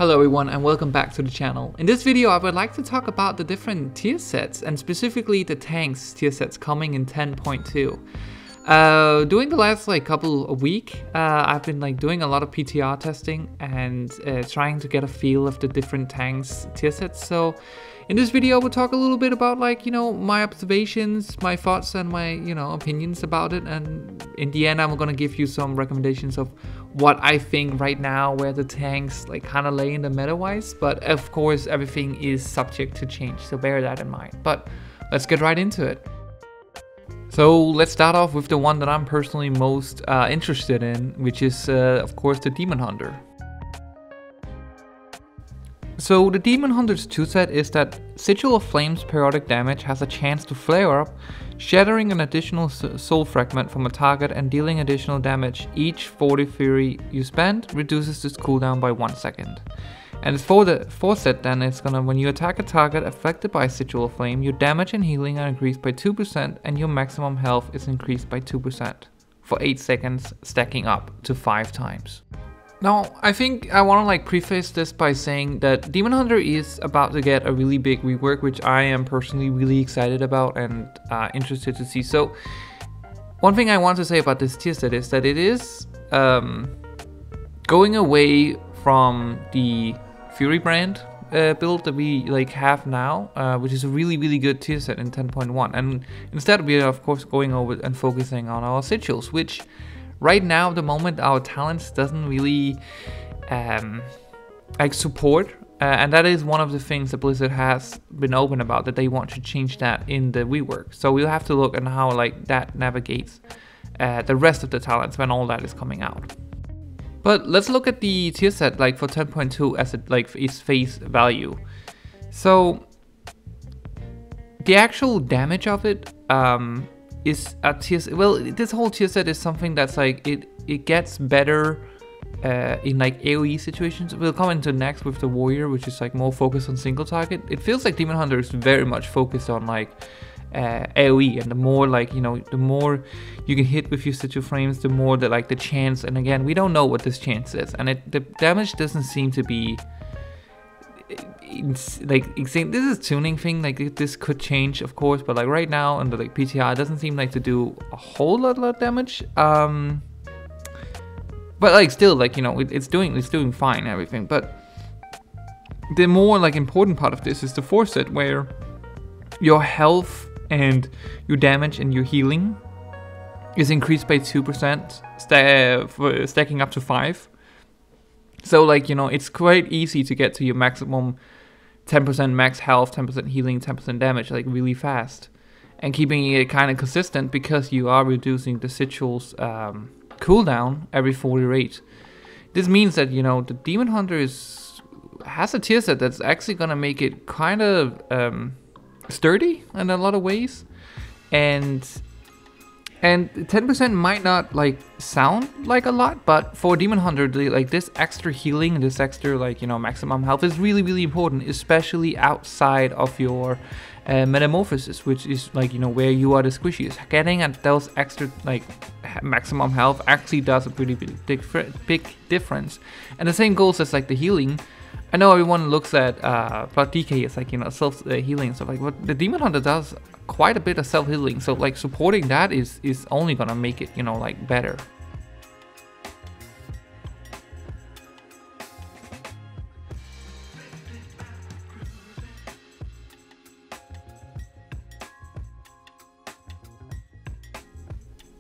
Hello everyone and welcome back to the channel. In this video I would like to talk about the different tier sets and specifically the tanks tier sets coming in 10.2. During the last couple of weeks, I've been doing a lot of PTR testing and trying to get a feel of the different tanks tier sets. So in this video we'll talk a little bit about my observations, my thoughts and my opinions about it, and in the end I'm gonna give you some recommendations of what I think right now where the tanks kind of lay in the meta wise, but of course everything is subject to change, so bear that in mind. But let's get right into it. So let's start off with the one that I'm personally most interested in, which is of course the Demon Hunter. So the Demon Hunter's 2 set is that Sigil of Flame's periodic damage has a chance to flare up, shattering an additional soul fragment from a target and dealing additional damage. Each 40 fury you spend reduces this cooldown by 1 second. And for the 4th set then, it's gonna, when you attack a target affected by Sigil of Flame, your damage and healing are increased by 2% and your maximum health is increased by 2% for 8 seconds, stacking up to 5 times. Now, I think I want to preface this by saying that Demon Hunter is about to get a really big rework, which I am personally really excited about and interested to see. So, one thing I want to say about this tier set is that it is going away from the Fury brand build that we have now, which is a really good tier set in 10.1, and instead we are of course going over and focusing on our sigils, which right now at the moment our talents doesn't really support, and that is one of the things that Blizzard has been open about, that they want to change that in the rework. So we'll have to look at how that navigates the rest of the talents when all that is coming out. But let's look at the tier set for 10.2 as it its face value. So the actual damage of it is a tier. Well, this whole tier set is something that's it gets better in AoE situations. We'll come into next with the warrior, which is more focused on single target. It feels like Demon Hunter is very much focused on AoE, and the more the more you can hit with your sigil frames, the more the chance. And again, we don't know what this chance is, and the damage doesn't seem to be this is tuning thing. This could change of course, but right now under PTR it doesn't seem to do a whole lot of damage, but still it's doing fine and everything. But the more important part of this is the 4th set, where your health and your damage and your healing is increased by 2%, stacking up to 5. So it's quite easy to get to your maximum 10% max health, 10% healing, 10% damage really fast, and keeping it kind of consistent because you are reducing the sigil's cooldown every 40 rate. This means that the Demon Hunter has a tier set that's actually gonna make it kind of sturdy in a lot of ways, and 10% might not sound like a lot, but for Demon Hunter this extra healing, this extra maximum health is really important, especially outside of your metamorphosis, which is where you are the squishiest. Getting at those extra maximum health actually does a pretty big difference, and the same goes as the healing. I know everyone looks at Blood DK as self healing and stuff but the Demon Hunter does quite a bit of self healing, so supporting that is only gonna make it better.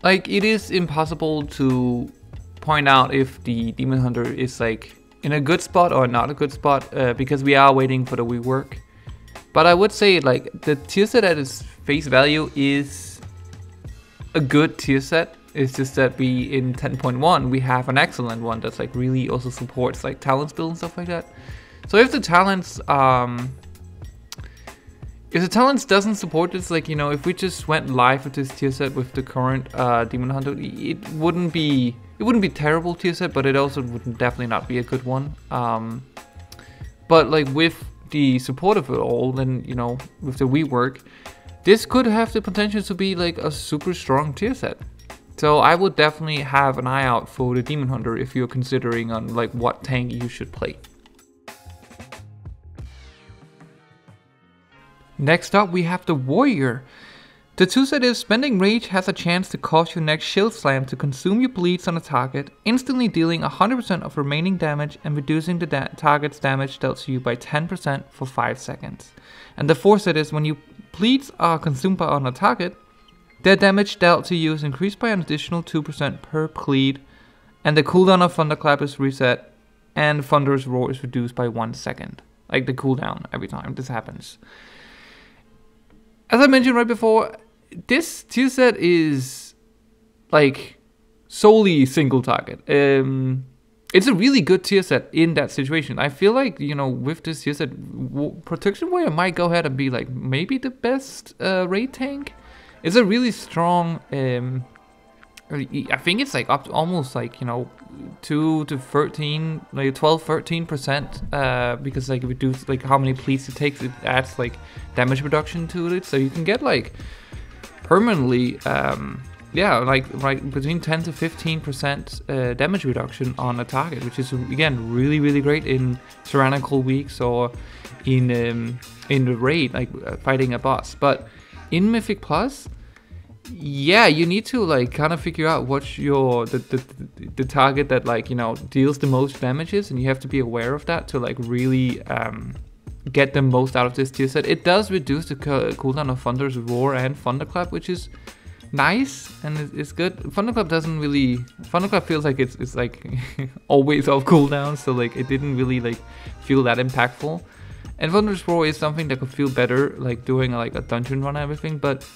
It is impossible to point out if the Demon Hunter is in a good spot or not a good spot, because we are waiting for the rework. But I would say the tier set at its face value is a good tier set. It's just that we in 10.1 we have an excellent one that's really also supports talents build and stuff like that. So if the talents doesn't support this, if we just went live with this tier set with the current Demon Hunter, it wouldn't be terrible tier set, but it also would definitely not be a good one. But with the support of it all, then with the rework, this could have the potential to be a super strong tier set. So I would definitely have an eye out for the Demon Hunter if you're considering on what tank you should play. Next up, we have the Warrior. The tool set is spending rage has a chance to cause your next shield slam to consume your bleeds on a target, instantly dealing 100% of remaining damage and reducing the target's damage dealt to you by 10% for 5 seconds. And the force set is when your bleeds are consumed on a target, their damage dealt to you is increased by an additional 2% per bleed, and the cooldown of Thunderclap is reset, and Thunder's Roar is reduced by 1 second. Like the cooldown every time this happens. As I mentioned right before, this tier set is like solely single target. It's a really good tier set in that situation. I feel like, you know, with this tier set, Protection Warrior might go ahead and be like maybe the best raid tank. It's a really strong, I think it's like up to almost like, you know, 2 to 13, like 12-13%, because like it reduces like how many pleats it takes. It adds like damage reduction to it, so you can get like permanently, yeah, like right between 10 to 15% damage reduction on a target, which is again really great in tyrannical weeks or in the raid, like fighting a boss. But in Mythic Plus, yeah, you need to like kind of figure out what's your the target that, like, you know, deals the most damages, and you have to be aware of that to like really get the most out of this tier set. It does reduce the cooldown of Thunder's Roar and Thunderclap, which is nice and it's good. Thunderclap doesn't really, Thunderclap feels like it's like always off cooldown, so like it didn't really like feel that impactful. And Thunder's Roar is something that could feel better like doing like a dungeon run and everything, but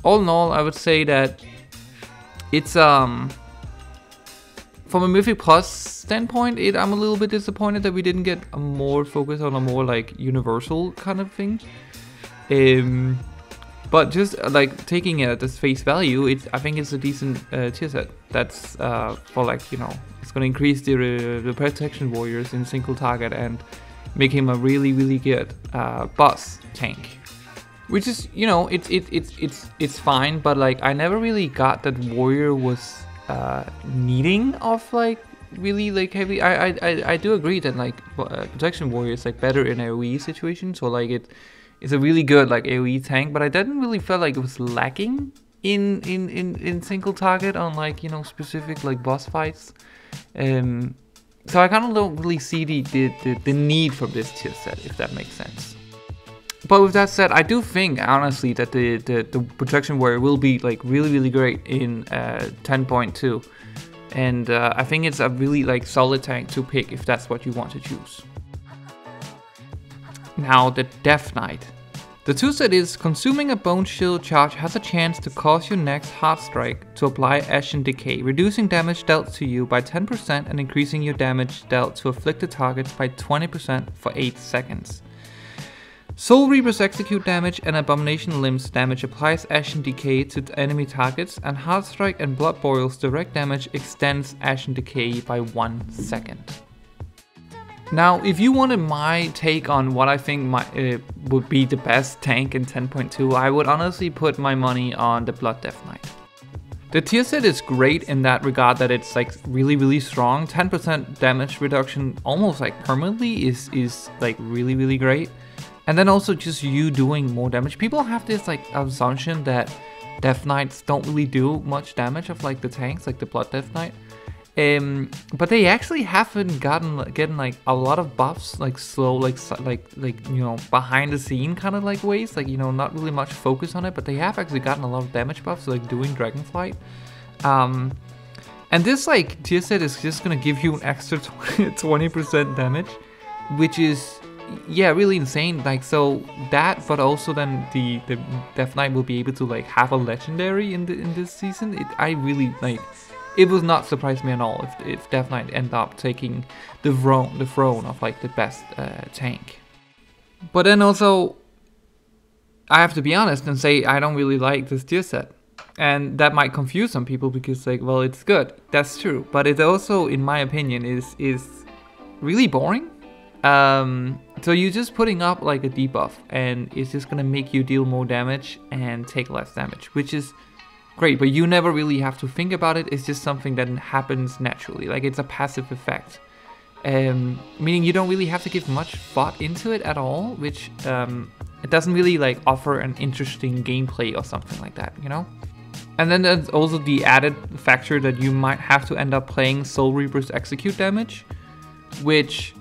all in all, I would say that it's from a Mythic Plus standpoint, I'm a little bit disappointed that we didn't get a more focus on a more like universal kind of thing. But just like taking it at this face value, I think it's a decent tier set. That's for like, you know, it's gonna increase the Protection Warriors in single target and make him a really good boss tank. Which is, you know, it's fine, but like I never really got that Warrior was needing of like really like heavy. I do agree that like Protection Warrior is like better in AoE situations, so like it's a really good like AoE tank, but I didn't really feel like it was lacking in single target on like, you know, specific like boss fights. So I kind of don't really see the need for this tier set, if that makes sense. But with that said, I do think honestly that the Protection Warrior will be like really great in 10.2, and I think it's a really like solid tank to pick if that's what you want to choose. Now the Death Knight. The tool set is consuming a Bone Shield charge has a chance to cause your next Heart Strike to apply Ashen Decay, reducing damage dealt to you by 10% and increasing your damage dealt to afflicted targets by 20% for 8 seconds. Soul Reaper's execute damage and Abomination Limbs damage applies Ashen Decay to enemy targets, and Heartstrike and Blood Boil's direct damage extends Ashen Decay by 1 second. Now, if you wanted my take on what I think would be the best tank in 10.2, I would honestly put my money on the Blood Death Knight. The tier set is great in that regard that it's like really strong. 10% damage reduction almost like permanently is like really great. And then also just you doing more damage. People have this like assumption that Death Knights don't really do much damage of like the tanks, like the Blood Death Knight. But they actually haven't getting like a lot of buffs, like slow, like you know, behind the scene kind of like ways, like, you know, not really much focus on it, but they have actually gotten a lot of damage buffs, like doing Dragonflight. And this like tier set is just gonna give you an extra 20% damage, which is, yeah, really insane. Like, so that, but also then the Death Knight will be able to like have a legendary in this season. I really like. It would not surprise me at all if Death Knight end up taking the throne of like the best tank. But then also, I have to be honest and say I don't really like this tier set, and that might confuse some people because like, well, it's good, that's true, but it also, in my opinion, is really boring. So you're just putting up like a debuff, and it's just gonna make you deal more damage and take less damage, which is great, but you never really have to think about it. It's just something that happens naturally, like it's a passive effect, meaning you don't really have to give much thought into it at all, which it doesn't really like offer an interesting gameplay or something like that, you know? And then there's also the added factor that you might have to end up playing Soul Reaper's execute damage, which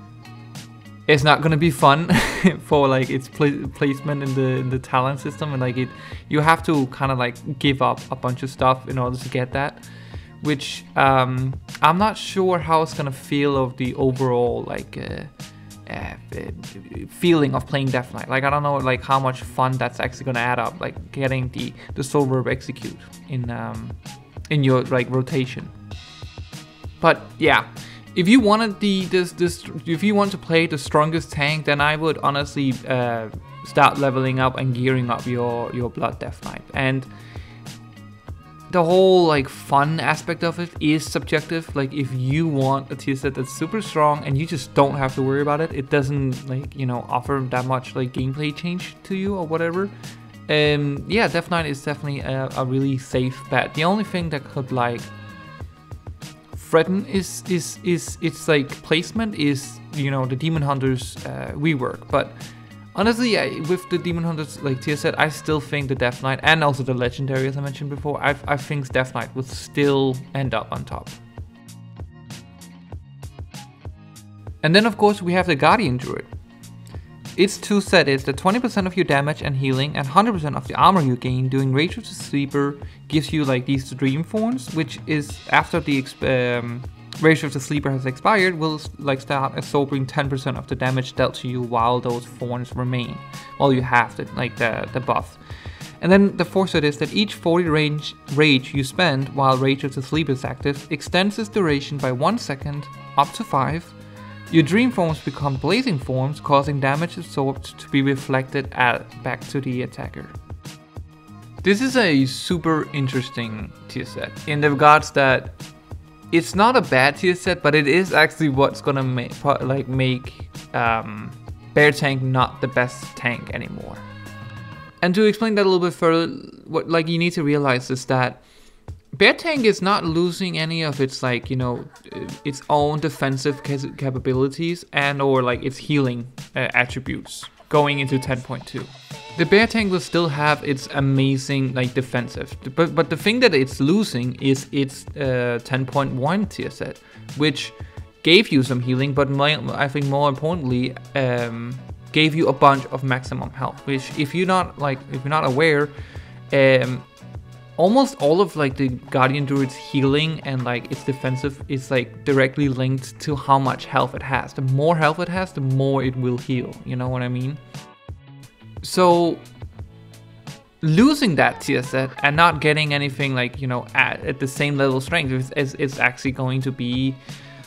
is not gonna be fun for like its placement in the talent system, and like you have to kind of like give up a bunch of stuff in order to get that, which I'm not sure how it's gonna feel of the overall like feeling of playing Death Knight. Like I don't know like how much fun that's actually gonna add up, like getting the Soul Verb execute in your like rotation. But yeah, if you wanted if you want to play the strongest tank, then I would honestly start leveling up and gearing up your Blood Death Knight. And the whole like fun aspect of it is subjective. Like if you want a tier set that's super strong and you just don't have to worry about it, it doesn't like, you know, offer that much like gameplay change to you or whatever. Yeah, Death Knight is definitely a really safe bet. The only thing that could like threaten is its like placement is, you know, the Demon Hunter's rework. But honestly, with the Demon Hunter's like tier set, I still think the Death Knight and also the Legendary, as I mentioned before, I think Death Knight will still end up on top. And then of course we have the Guardian Druid. Its tool set is that 20% of your damage and healing and 100% of the armor you gain doing Rage of the Sleeper gives you like these Dream Thorns, which is after the Rage of the Sleeper has expired, will like start absorbing 10% of the damage dealt to you while those thorns remain, while you have the buff. And then the fourth set is that each 40 rage you spend while Rage of the Sleeper is active extends its duration by 1 second up to 5. Your Dream Forms become Blazing Forms, causing damage absorbed to be reflected back to the attacker. This is a super interesting tier set in the regards that it's not a bad tier set, but it is actually what's gonna make Bear Tank not the best tank anymore. And to explain that a little bit further, what like you need to realize is that Bear Tank is not losing any of its like, you know, its own defensive capabilities and or like its healing attributes going into 10.2. The Bear Tank will still have its amazing like defensive, but the thing that it's losing is its 10.1 tier set, which gave you some healing, but I think more importantly gave you a bunch of maximum health. Which if you're not aware, almost all of like the Guardian Druid's healing and like its defensive is like directly linked to how much health it has. The more health it has, the more it will heal. You know what I mean? So losing that tier set and not getting anything like, you know, at the same level of strength is actually going to be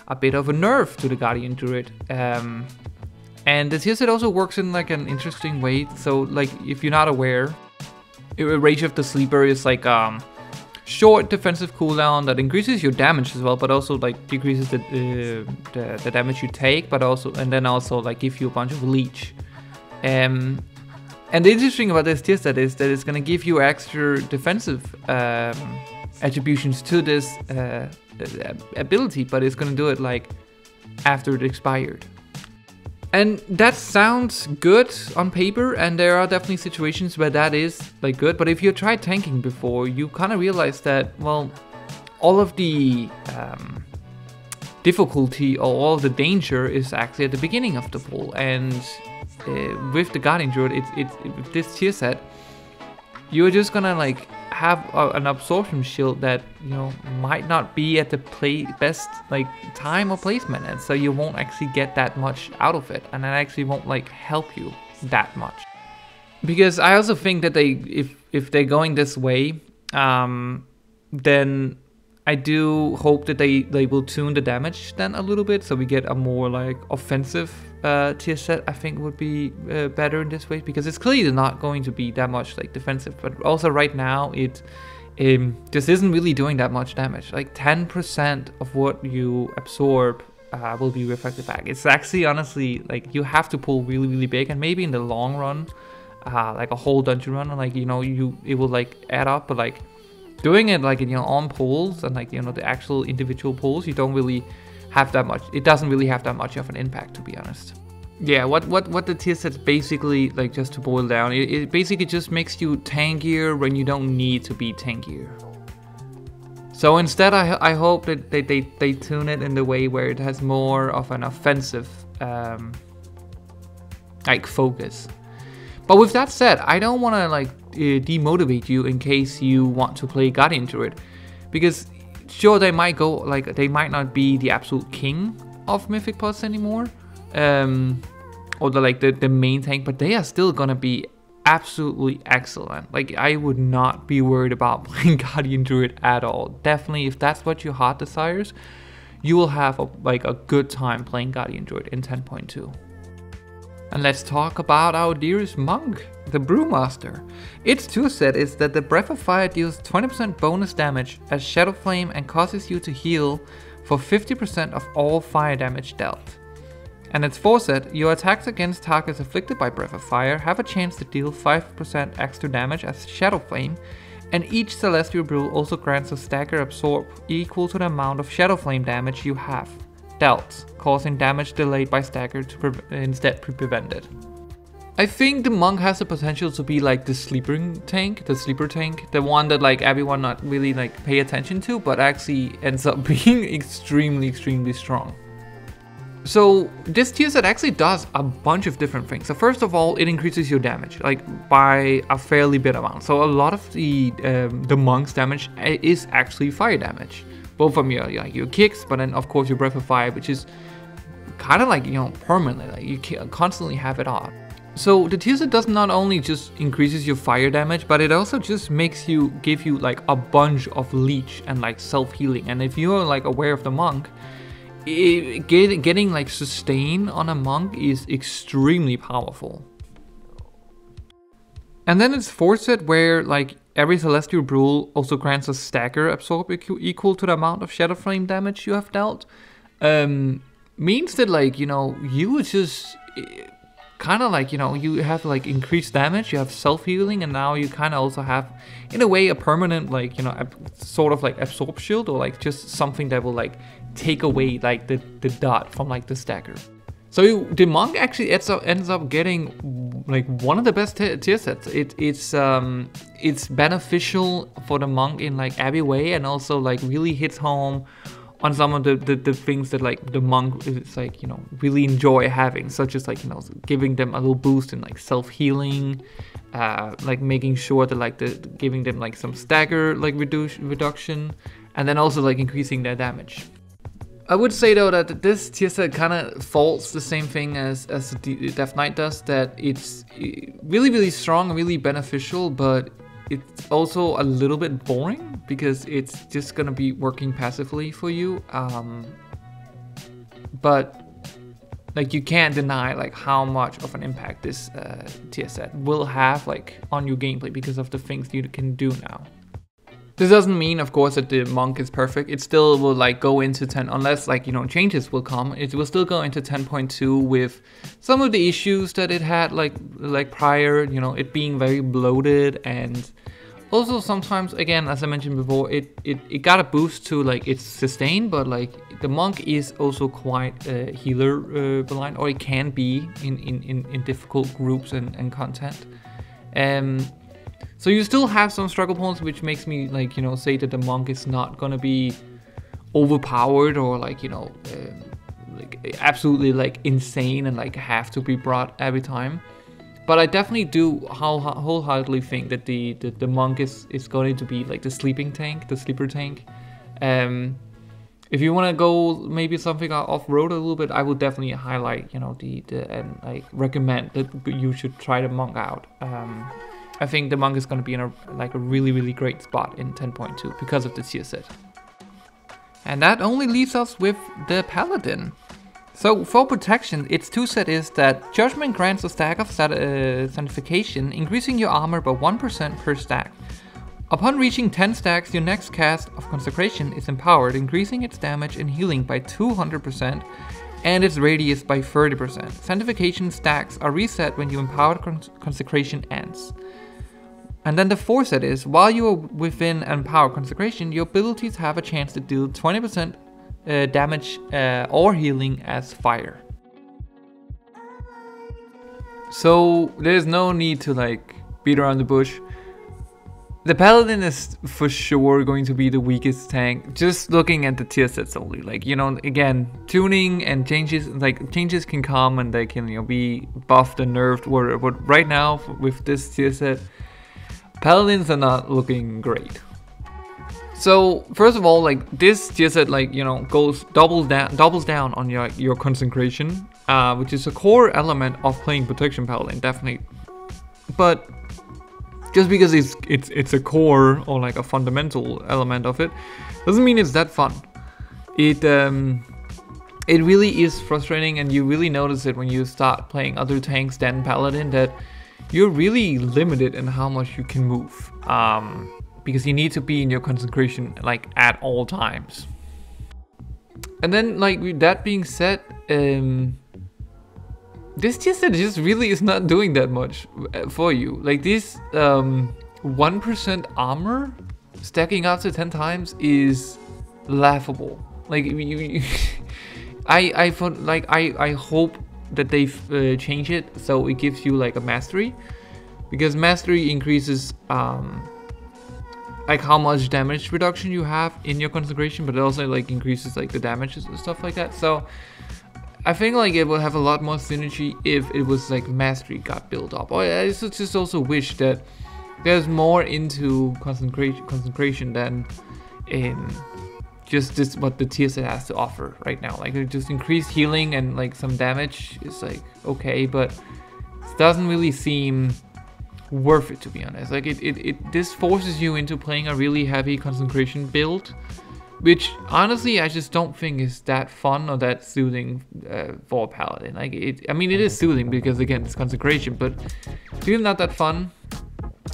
a bit of a nerf to the Guardian Druid. And the tier set also works in like an interesting way. So like if you're not aware, Rage of the Sleeper is like short defensive cooldown that increases your damage as well, but also like decreases the damage you take, but also like give you a bunch of leech. And the interesting thing about this tier set is that it's gonna give you extra defensive attributions to this ability, but it's gonna do it like after it expired. And that sounds good on paper, and there are definitely situations where that is like good, but if you tried tanking before, you kind of realize that, well, all of the difficulty or all of the danger is actually at the beginning of the pool. And with the Guardian Druid, with this tier set, you're just gonna like have an absorption shield that, you know, might not be at the best like time or placement, and so you won't actually get that much out of it, and it actually won't like help you that much. Because I also think that if they're going this way, then I do hope that they will tune the damage then a little bit, so we get a more like offensive tier set. I think would be better in this way, because it's clearly not going to be that much like defensive, but also right now it just isn't really doing that much damage. Like 10% of what you absorb will be reflected back. It's actually honestly like you have to pull really, really big, and maybe in the long run, like a whole dungeon run, like, you know, it will like add up, but like doing it like, you know, on pulls and like, you know, the actual individual pulls, you don't really have that much. It doesn't really have that much of an impact, to be honest. Yeah, what the tier sets basically, like, just to boil down, it basically just makes you tankier when you don't need to be tankier. So instead, I hope that they tune it in the way where it has more of an offensive like focus. But with that said, I don't want to like demotivate you in case you want to play Guardian Druid, because sure, they might go like, they might not be the absolute king of Mythic Plus anymore, or the main tank, but they are still gonna be absolutely excellent. Like, I would not be worried about playing Guardian Druid at all. Definitely, if that's what your heart desires, you will have a good time playing Guardian Druid in 10.2. And let's talk about our dearest monk, the Brewmaster. Its toolset is that the Breath of Fire deals 20% bonus damage as Shadow Flame and causes you to heal for 50% of all fire damage dealt. And its foreset, your attacks against targets afflicted by Breath of Fire have a chance to deal 5% extra damage as Shadow Flame, and each Celestial Brew also grants a stagger absorb equal to the amount of Shadow Flame damage you have dealt, causing damage delayed by stagger to instead be prevented. I think the monk has the potential to be like the sleeper tank, the one that like everyone not really like pay attention to, but actually ends up being extremely strong. So this tier set actually does a bunch of different things. So first of all, it increases your damage like by a fairly bit amount. So a lot of the monk's damage is actually fire damage, both from your kicks, but then of course your Breath of Fire, which is kind of like, you know, permanently, like you constantly have it on. So the tier set does not only just increases your fire damage, but it also just makes you give you like a bunch of leech and like self-healing. And if you're like aware of the monk, getting like sustain on a monk is extremely powerful. And then it's foreset where like every Celestial Brew also grants a stagger absorb equal to the amount of Shadow Flame damage you have dealt. Means that like, you know, you just kind of like, you know, you have like increased damage, you have self-healing, and now you kind of also have in a way a permanent like, you know, sort of like absorb shield, or like just something that will like take away like the dot from like the stagger. So the monk actually ends up getting like one of the best tier sets. It's beneficial for the monk in like every way, and also like really hits home on some of the things that like the monk is like, you know, really enjoy having, such as like, you know, giving them a little boost in like self-healing, like making sure that like giving them like some stagger like reduction, and then also like increasing their damage. I would say though that this tier set kind of faults the same thing as Death Knight does, that it's really strong, really beneficial, but it's also a little bit boring because it's just gonna be working passively for you. But like you can't deny like how much of an impact this tier set will have like on your gameplay because of the things you can do now. This doesn't mean, of course, that the monk is perfect. It still will like go into 10, unless like, you know, changes will come. It will still go into 10.2 with some of the issues that it had like prior, you know, it being very bloated, and also sometimes, again, as I mentioned before, it got a boost to like its sustain, but like the monk is also quite healer blind, or it can be in difficult groups and content. So you still have some struggle points, which makes me like, you know, say that the monk is not gonna be overpowered or like, you know, like absolutely like insane and like have to be brought every time. But I definitely do wholeheartedly think that the monk is going to be like the sleeper tank. If you want to go maybe something off-road a little bit, I would definitely highlight, you know, and like recommend that you should try the monk out. I think the monk is going to be in a really great spot in 10.2 because of the tier set. And that only leaves us with the Paladin. So for protection, its toolset is that Judgment grants a stack of Sanctification, increasing your armor by 1% per stack. Upon reaching 10 stacks, your next cast of Consecration is empowered, increasing its damage and healing by 200% and its radius by 30%. Sanctification stacks are reset when your empowered Consecration ends. And then the foreset is, while you are within Empowered Consecration, your abilities have a chance to deal 20% damage or healing as fire. So there's no need to like beat around the bush. The Paladin is for sure going to be the weakest tank, just looking at the tier sets only. Like, you know, again, tuning and changes can come and they can, you know, be buffed and nerfed, whatever. But right now, with this tier set, Paladins are not looking great. So first of all, like this tier set, like, you know, doubles down on your consecration, which is a core element of playing protection Paladin, definitely. But just because it's a core or like a fundamental element of it, doesn't mean it's that fun. It really is frustrating, and you really notice it when you start playing other tanks than Paladin, that you're really limited in how much you can move. Because you need to be in your concentration like at all times. And then, like, with that being said, this tier set just really is not doing that much for you. Like this 1% armor stacking up to 10 times is laughable. Like I hope that they change it so it gives you like a mastery, because mastery increases like how much damage reduction you have in your concentration, but it also like increases like the damages and stuff like that. So I think like it would have a lot more synergy if it was like mastery got built up. Or I just also wish that there's more into concentration than in just this what the tier set has to offer right now. Like just increased healing and like some damage is like okay, but it doesn't really seem worth it, to be honest. Like this forces you into playing a really heavy concentration build, which honestly I just don't think is that fun or that soothing for a Paladin. Like I mean it is soothing because again it's concentration, but it's really not that fun.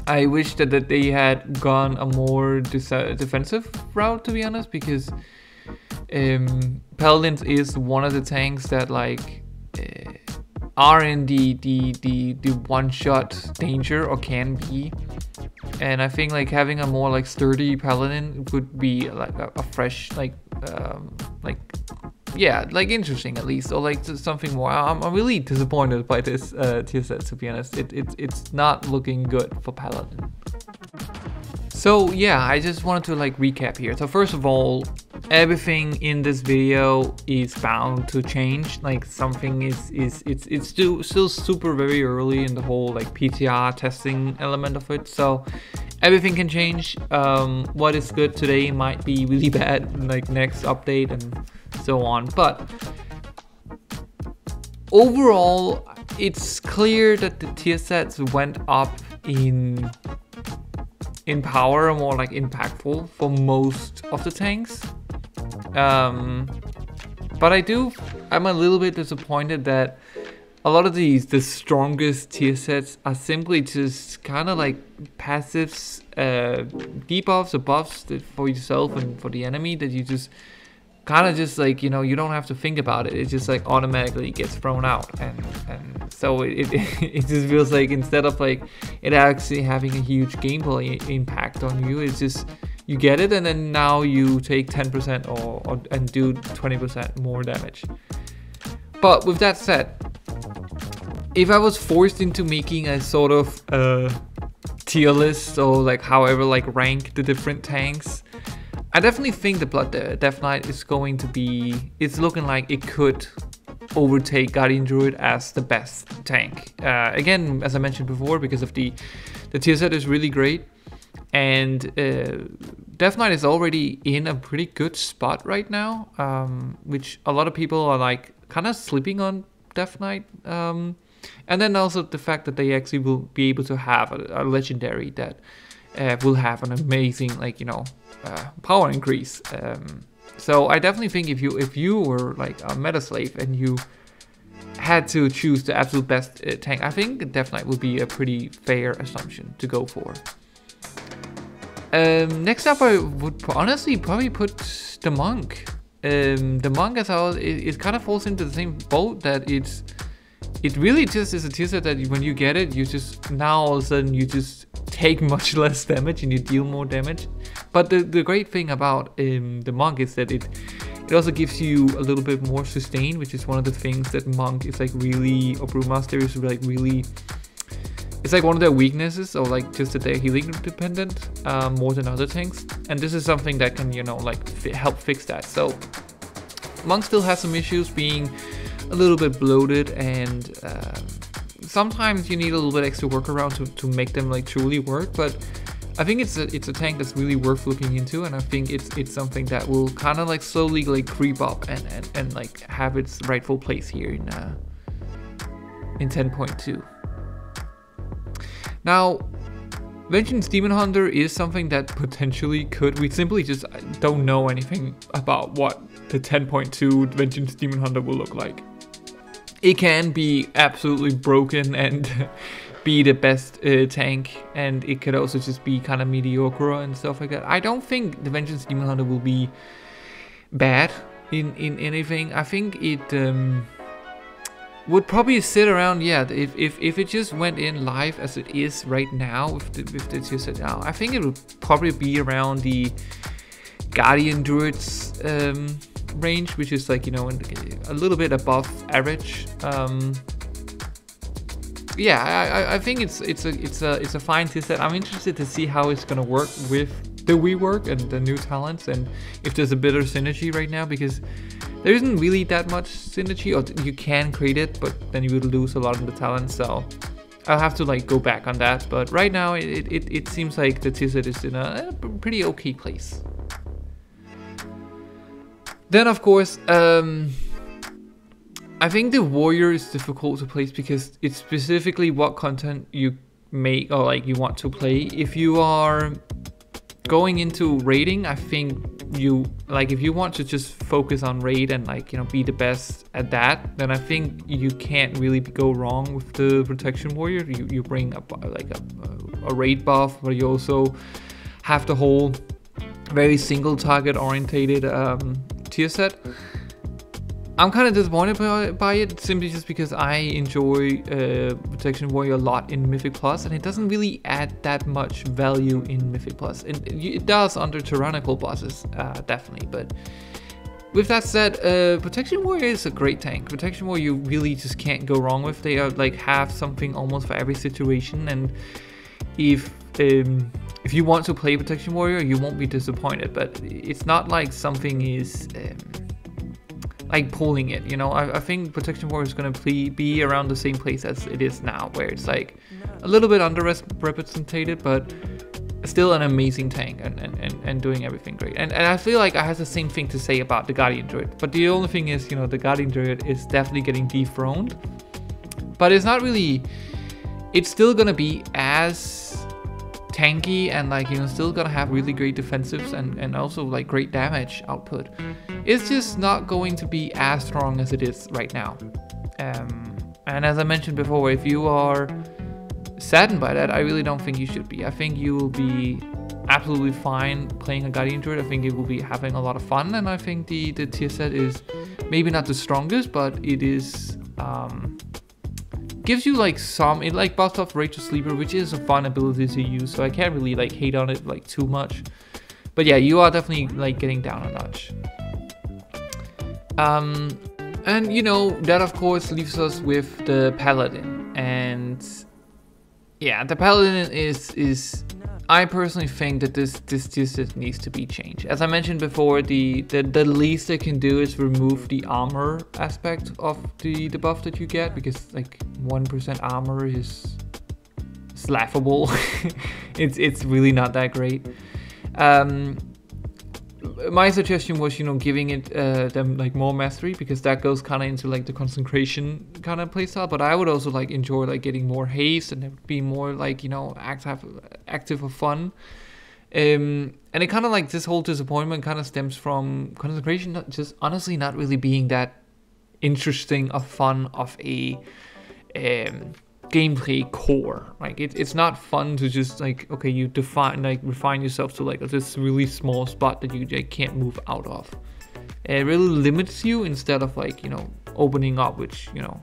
I wish that they had gone a more defensive route, to be honest, because Paladins is one of the tanks that like are in the one-shot danger, or can be, and I think like having a more like sturdy Paladin would be like a fresh yeah, like interesting at least, or like something more. I'm really disappointed by this tier set, to be honest. It's not looking good for Paladin. So yeah, I just wanted to like recap here. So first of all, everything in this video is bound to change. Like something it's still super very early in the whole like PTR testing element of it. So everything can change. What is good today might be really bad like next update and so on. But overall, it's clear that the tier sets went up in power, more like impactful for most of the tanks. But I'm a little bit disappointed that a lot of the strongest tier sets are simply just kind of like passives, debuffs or buffs for yourself and for the enemy that you just kind of just like, you know, you don't have to think about it. It just like automatically gets thrown out, and so it just feels like instead of like it actually having a huge gameplay impact on you, it's just you get it and then now you take 10% and do 20% more damage. But with that said, if I was forced into making a sort of tier list, or like however like rank the different tanks, I definitely think the Blood Death Knight is going to be, it's looking like it could overtake Guardian Druid as the best tank. Again, as I mentioned before, because of the tier set is really great, and Death Knight is already in a pretty good spot right now, which a lot of people are like kind of sleeping on Death Knight. And then also the fact that they actually will be able to have a legendary that will have an amazing, like, you know, power increase. So I definitely think if you were like a meta slave and you had to choose the absolute best tank, I think Death Knight would be a pretty fair assumption to go for. Next up, I would honestly probably put the Monk. The Monk, as it kind of falls into the same boat, that it really just is a tier set that when you get it, you just now all of a sudden you just take much less damage and you deal more damage. But the great thing about the Monk is that It also gives you a little bit more sustain, which is one of the things that Monk is like really, or Brewmaster is like really, it's like one of their weaknesses, or like just that they're healing dependent more than other tanks. And this is something that can, you know, like help fix that. So Monk still has some issues being a little bit bloated, and sometimes you need a little bit extra workaround to make them like truly work. But I think it's a tank that's really worth looking into, and I think it's something that will kind of like slowly like creep up and like have its rightful place here in 10.2. Now, Vengeance Demon Hunter is something that potentially could. We simply just don't know anything about what the 10.2 Vengeance Demon Hunter will look like. It can be absolutely broken and be the best tank, and it could also just be kind of mediocre and stuff like that. I don't think the Vengeance Demon Hunter will be bad in anything. I think it would probably sit around, yeah, if it just went in live as it is right now with the tier set now, I think it would probably be around the Guardian Druids range, which is like, you know, a little bit above average. Yeah, I think it's a fine tier set. I'm interested to see how it's gonna work with the rework and the new talents, and if there's a bit of synergy right now, because there isn't really that much synergy, or you can create it, but then you would lose a lot of the talents. So I'll have to like go back on that. But right now it seems like the tier set is in a pretty okay place. Then of course, I think the warrior is difficult to place because it's specifically what content you make or like you want to play. If you are going into raiding, I think if you want to just focus on raid and like, you know, be the best at that, then I think you can't really go wrong with the protection warrior. You bring a raid buff, but you also have the whole very single target orientated tier set. I'm kind of disappointed by it, simply just because I enjoy Protection Warrior a lot in Mythic Plus, and it doesn't really add that much value in Mythic Plus. It does under Tyrannical bosses, definitely, but with that said, Protection Warrior is a great tank. Protection Warrior you really just can't go wrong with. They are like have something almost for every situation, and if you want to play Protection Warrior, you won't be disappointed, but it's not like something is like pulling it, you know. I think Protection Warrior is going to be around the same place as it is now, where it's like a little bit underrepresented, but still an amazing tank and doing everything great. And I feel like I have the same thing to say about the Guardian Druid, but the only thing is, you know, the Guardian Druid is definitely getting dethroned, but it's not really, it's still going to be as tanky and like, you know, still gonna have really great defensives and also like great damage output. It's just not going to be as strong as it is right now. And as I mentioned before, if you are saddened by that, I really don't think you should be. I think you will be absolutely fine playing a Guardian Druid. I think it will be having a lot of fun, and I think the tier set is maybe not the strongest, but it is gives you like some, it like buffs off Rachel Sleeper, which is a fun ability to use, so I can't really like hate on it like too much. But yeah, you are definitely like getting down a notch. And you know, that of course leaves us with the Paladin, and yeah, the Paladin is I personally think that this just needs to be changed. As I mentioned before, the least they can do is remove the armor aspect of the buff that you get, because like 1% armor is laughable. it's really not that great. My suggestion was, you know, giving it them like more mastery, because that goes kind of into like the concentration kind of playstyle. But I would also like enjoy like getting more haste, and it would be more like, you know, active for fun. And it kind of like, this whole disappointment kind of stems from concentration just honestly not really being that interesting or fun of a gameplay core. Like it's not fun to just like, okay, you refine yourself to like this really small spot that you like, can't move out of. It really limits you instead of like, you know, opening up, which, you know,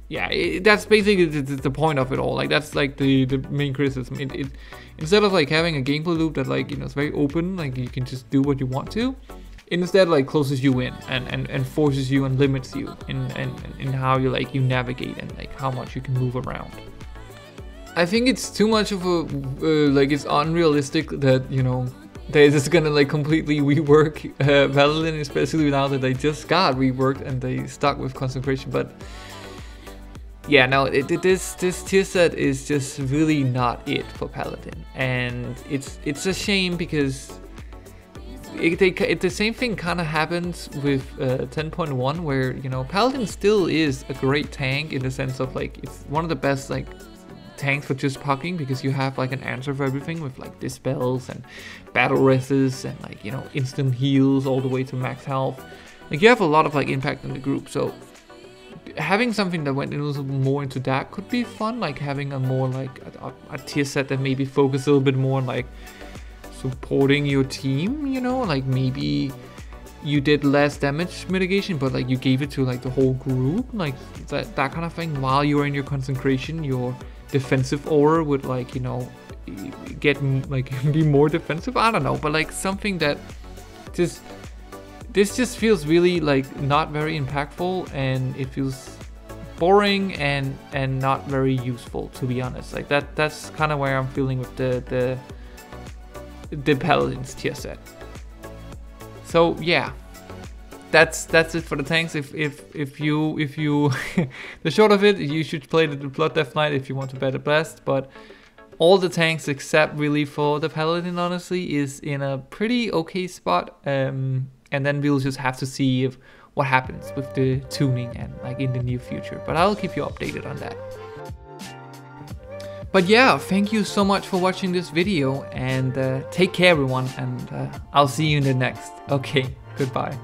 yeah, that's basically the point of it all. Like that's like the main criticism. It instead of like having a gameplay loop that like, you know, it's very open, like you can just do what you want to, instead like closes you in and forces you and limits you in how you like you navigate and like how much you can move around. I think it's too much of a like it's unrealistic that, you know, they're just gonna like completely rework Paladin, especially now that they just got reworked and they stuck with consecration. But yeah, no, this tier set is just really not it for Paladin, and it's a shame because the same thing kind of happens with 10.1, where, you know, Paladin still is a great tank in the sense of like it's one of the best like tanks for just pucking, because you have like an answer for everything with like dispels and battle rests and like, you know, instant heals all the way to max health. Like you have a lot of like impact in the group, so having something that went a little more into that could be fun, like having a more like a tier set that maybe focus a little bit more on like supporting your team, you know, like maybe you did less damage mitigation but like you gave it to like the whole group, like that kind of thing, while you're in your consecration. Your defensive aura would like, you know, get like be more defensive, I don't know, but like something that this just feels really like not very impactful, and it feels boring and not very useful, to be honest. Like that's kind of where I'm feeling with the Paladin's tier set. So yeah, that's it for the tanks. If you the short of it, you should play the Blood Death Knight if you want to better blast, but all the tanks except really for the Paladin honestly is in a pretty okay spot, and then we'll just have to see what happens with the tuning and like in the near future, but I'll keep you updated on that. But yeah, thank you so much for watching this video, and take care everyone, and I'll see you in the next. Okay, goodbye.